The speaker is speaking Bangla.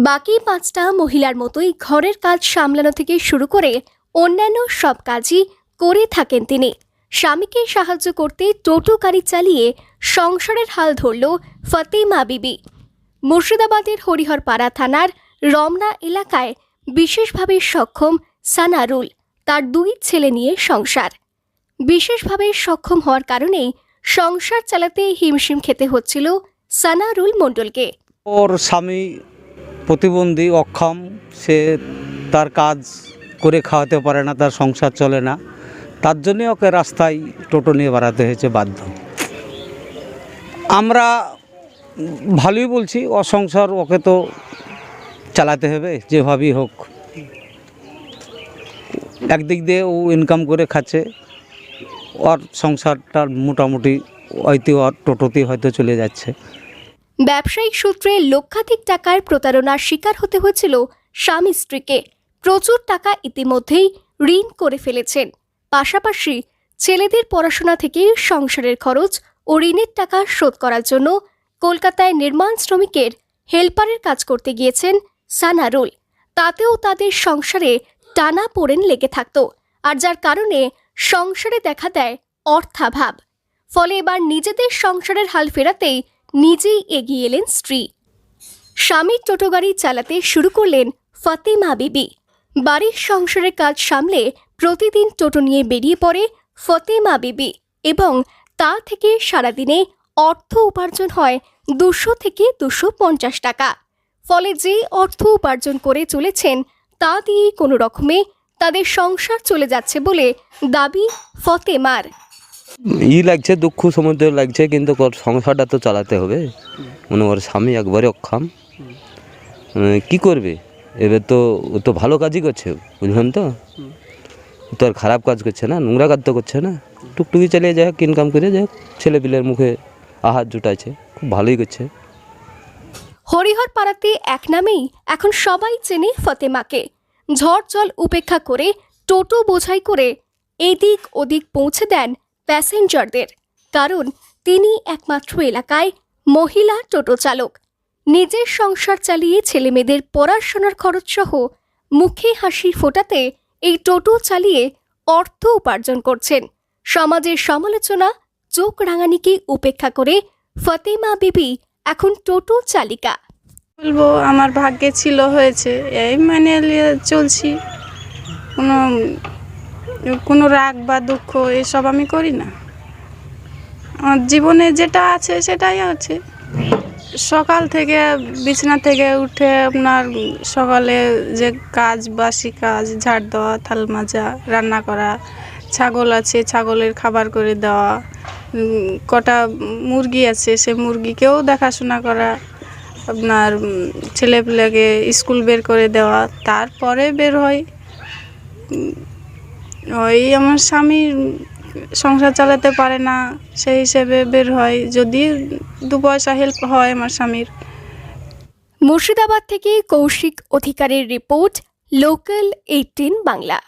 বাকি ৫টা মহিলার মতোই ঘরের কাজ সামলানো থেকে শুরু করে অন্যান্য সব কাজই করে থাকেন তিনি। স্বামীকে সাহায্য করতে টোটো গাড়ি চালিয়ে সংসারের হাল ধরল ফতেমা বিবি। মুর্শিদাবাদের হরিহরপাড়া থানার রমনা এলাকায় বিশেষভাবে সক্ষম সানারুল তার ২ ছেলে নিয়ে সংসার। বিশেষভাবে সক্ষম হওয়ার কারণেই সংসার চালাতে হিমশিম খেতে হচ্ছিল সানারুল মণ্ডলকে। ওর স্বামী প্রতিবন্ধী, অক্ষম, সে তার কাজ করে খাওয়াতে পারে না, তার সংসার চলে না, তার জন্যে ওকে রাস্তায় টোটো নিয়ে বেড়াতে হয়েছে বাধ্য। আমরা ভালোই বলছি, ও সংসার ওকে তো চালাতে হবে যেভাবেই হোক। একদিক দিয়ে ও ইনকাম করে খাচ্ছে, ওর সংসারটা মোটামুটি হয়তো ওর টোটোতেই হয়তো চলে যাচ্ছে। ব্যবসায়িক সূত্রে লক্ষাধিক টাকার প্রতারণার শিকার হতে হয়েছিল স্বামী স্ত্রীকে। প্রচুর টাকা ইতিমধ্যেই ঋণ করে ফেলেছেন। পাশাপাশি ছেলেদের পড়াশোনা থেকে সংসারের খরচ ও ঋণের টাকা শোধ করার জন্য কলকাতায় নির্মাণ শ্রমিকের হেল্পারের কাজ করতে গিয়েছেন সানারুল। তাতেও তাদের সংসারে টানাপোড়েন লেগে থাকত, আর যার কারণে সংসারে দেখা দেয় অর্থাভাব। ফলে এবার নিজেদের সংসারের হাল ফেরাতেই নিজেই এগিয়ে এলেন স্ত্রী। স্বামীর টোটো গাড়ি চালাতে শুরু করলেন ফতেমা বিবি। বাড়ির সংসারের কাজ সামলে প্রতিদিন টোটো নিয়ে বেরিয়ে পড়ে ফতেমা বিবি এবং তা থেকে সারাদিনে অর্থ উপার্জন হয় ২০০ থেকে ২৫০ টাকা। ফলে যে অর্থ উপার্জন করে চলেছেন তা দিয়েই কোনো রকমে তাদের সংসার চলে যাচ্ছে বলে দাবি ফতেমার। লাগছে, দুঃখ সমুদ্র লাগছে, কিন্তু সংসারটা তো চালাতে হবে। মানে ওর স্বামী একবারে অক্ষম, কি করবে? এবার তো ও তো ভালো কাজই করছে, বুঝলেন তো? তো আর খারাপ কাজ করছে না, নোংরা কাজ তো করছে না। টুকটুকি চালিয়ে যাক, ইনকাম করে যাক, ছেলেপিলের মুখে আহার জুটাইছে, খুব ভালোই করছে। হরিহরপাড়াতে এক নামেই এখন সবাই চেনে ফতেমাকে। ঝড় জল উপেক্ষা করে টোটো বোঝাই করে এদিক ওদিক পৌঁছে দেন প্যাসেঞ্জারদের, কারণ তিনি একমাত্র এলাকায় মহিলা টোটো চালক। নিজের সংসার চালিয়ে ছেলেমেয়েদের পড়াশোনার খরচ সহ মুখে হাসি ফোটাতে এই টোটো চালিয়ে অর্থ উপার্জন করছেন। সমাজের সমালোচনা, চোখ রাঙানিকে উপেক্ষা করে ফতেমা বিবি এখন টোটো চালিকা। বলবো আমার ভাগ্যে ছিল, হয়েছে, এই মানে চলছি। কোনো রাগ বা দুঃখ এসব আমি করি না। আমার জীবনে যেটা আছে সেটাই আছে। সকাল থেকে বিছানা থেকে উঠে আপনার সকালে যে কাজ, বাসি কাজ, ঝাড় দেওয়া, থাল মাজা, রান্না করা, ছাগল আছে ছাগলের খাবার করে দেওয়া, কটা মুরগি আছে সে মুরগিকেও দেখাশোনা করা, আপনার ছেলেপিলেকে স্কুল বের করে দেওয়া, তারপরে বের হয়। ওই আমার স্বামী সংসার চালাতে পারে না, সেই হিসেবে বের হয়, যদি 2 পয়সা হেল্প হয় আমার স্বামীর। মুর্শিদাবাদ থেকে কৌশিক অধিকারের রিপোর্ট, লোকাল 18 বাংলা।